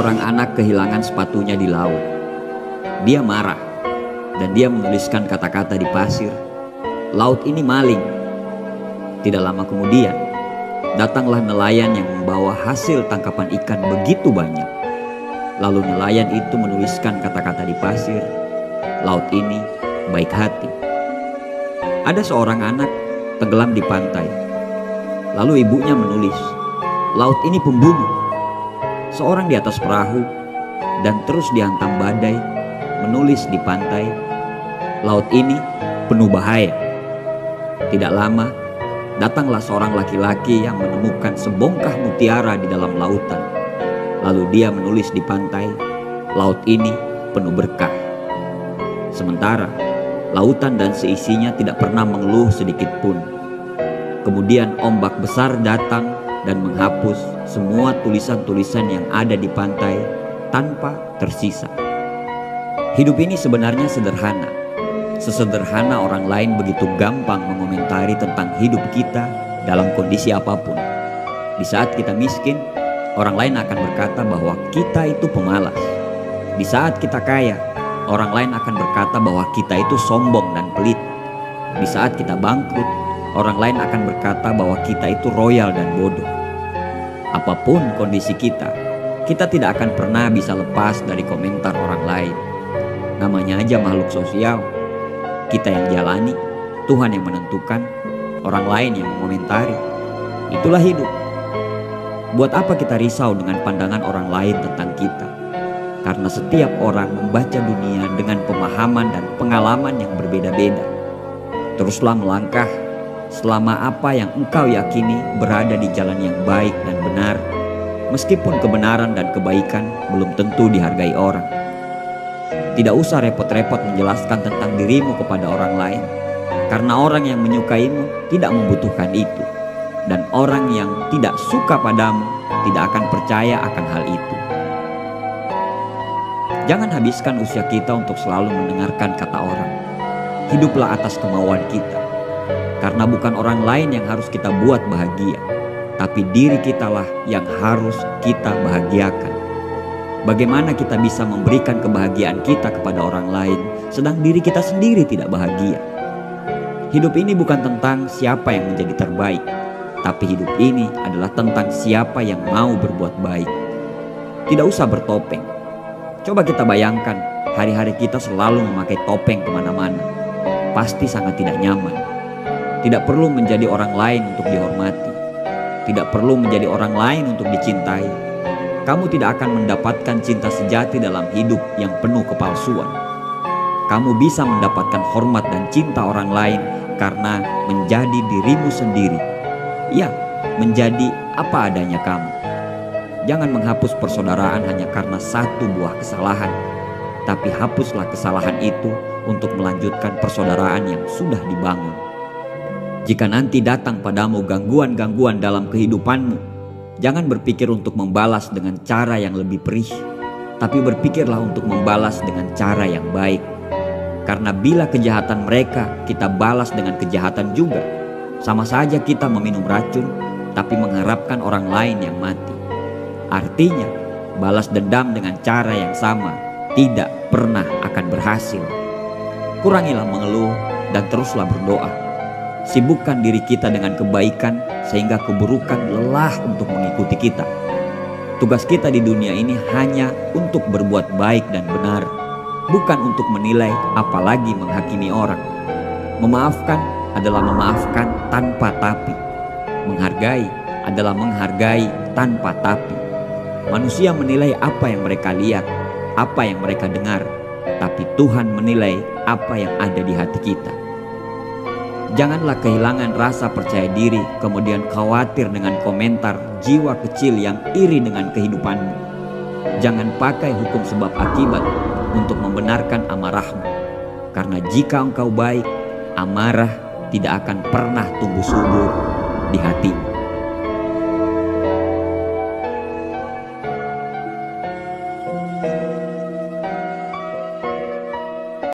seorang anak kehilangan sepatunya di laut. Dia marah dan dia menuliskan kata-kata di pasir, "Laut ini maling." Tidak lama kemudian, datanglah nelayan yang membawa hasil tangkapan ikan begitu banyak. Lalu nelayan itu menuliskan kata-kata di pasir, "Laut ini baik hati." Ada seorang anak tenggelam di pantai. Lalu ibunya menulis, "Laut ini pembunuh." Seorang di atas perahu dan terus dihantam badai menulis di pantai, "Laut ini penuh bahaya." Tidak lama, datanglah seorang laki-laki yang menemukan sebongkah mutiara di dalam lautan. Lalu dia menulis di pantai, "Laut ini penuh berkah." Sementara lautan dan seisinya tidak pernah mengeluh sedikit pun. Kemudian ombak besar datang dan menghapus semua tulisan-tulisan yang ada di pantai tanpa tersisa. Hidup ini sebenarnya sederhana. Sesederhana orang lain begitu gampang mengomentari tentang hidup kita dalam kondisi apapun. Di saat kita miskin, orang lain akan berkata bahwa kita itu pemalas. Di saat kita kaya, orang lain akan berkata bahwa kita itu sombong dan pelit. Di saat kita bangkrut, orang lain akan berkata bahwa kita itu royal dan bodoh. Apapun kondisi kita tidak akan pernah bisa lepas dari komentar orang lain. Namanya aja makhluk sosial. Kita yang jalani, Tuhan yang menentukan, orang lain yang mengomentari. Itulah hidup. Buat apa kita risau dengan pandangan orang lain tentang kita? Karena setiap orang membaca dunia dengan pemahaman dan pengalaman yang berbeda-beda. Teruslah melangkah selama apa yang engkau yakini berada di jalan yang baik dan benar, meskipun kebenaran dan kebaikan belum tentu dihargai orang. Tidak usah repot-repot menjelaskan tentang dirimu kepada orang lain, karena orang yang menyukaimu tidak membutuhkan itu, dan orang yang tidak suka padamu tidak akan percaya akan hal itu. Jangan habiskan usia kita untuk selalu mendengarkan kata orang. Hiduplah atas kemauan kita. Karena bukan orang lain yang harus kita buat bahagia, tapi diri kitalah yang harus kita bahagiakan. Bagaimana kita bisa memberikan kebahagiaan kita kepada orang lain, sedang diri kita sendiri tidak bahagia? Hidup ini bukan tentang siapa yang menjadi terbaik, tapi hidup ini adalah tentang siapa yang mau berbuat baik. Tidak usah bertopeng. Coba kita bayangkan, hari-hari kita selalu memakai topeng kemana-mana. Pasti sangat tidak nyaman. Tidak perlu menjadi orang lain untuk dihormati. Tidak perlu menjadi orang lain untuk dicintai. Kamu tidak akan mendapatkan cinta sejati dalam hidup yang penuh kepalsuan. Kamu bisa mendapatkan hormat dan cinta orang lain karena menjadi dirimu sendiri. Ya, menjadi apa adanya kamu. Jangan menghapus persaudaraan hanya karena satu buah kesalahan. Tapi hapuslah kesalahan itu untuk melanjutkan persaudaraan yang sudah dibangun. Jika nanti datang padamu gangguan-gangguan dalam kehidupanmu, jangan berpikir untuk membalas dengan cara yang lebih perih, tapi berpikirlah untuk membalas dengan cara yang baik. Karena bila kejahatan mereka kita balas dengan kejahatan juga, sama saja kita meminum racun, tapi mengharapkan orang lain yang mati. Artinya, balas dendam dengan cara yang sama tidak pernah akan berhasil. Kurangilah mengeluh dan teruslah berdoa. Sibukkan diri kita dengan kebaikan sehingga keburukan lelah untuk mengikuti kita. Tugas kita di dunia ini hanya untuk berbuat baik dan benar, bukan untuk menilai apalagi menghakimi orang. Memaafkan adalah memaafkan tanpa tapi. Menghargai adalah menghargai tanpa tapi. Manusia menilai apa yang mereka lihat, apa yang mereka dengar, tapi Tuhan menilai apa yang ada di hati kita. Janganlah kehilangan rasa percaya diri, kemudian khawatir dengan komentar jiwa kecil yang iri dengan kehidupanmu. Jangan pakai hukum sebab akibat untuk membenarkan amarahmu. Karena jika engkau baik, amarah tidak akan pernah tumbuh subur di hatimu.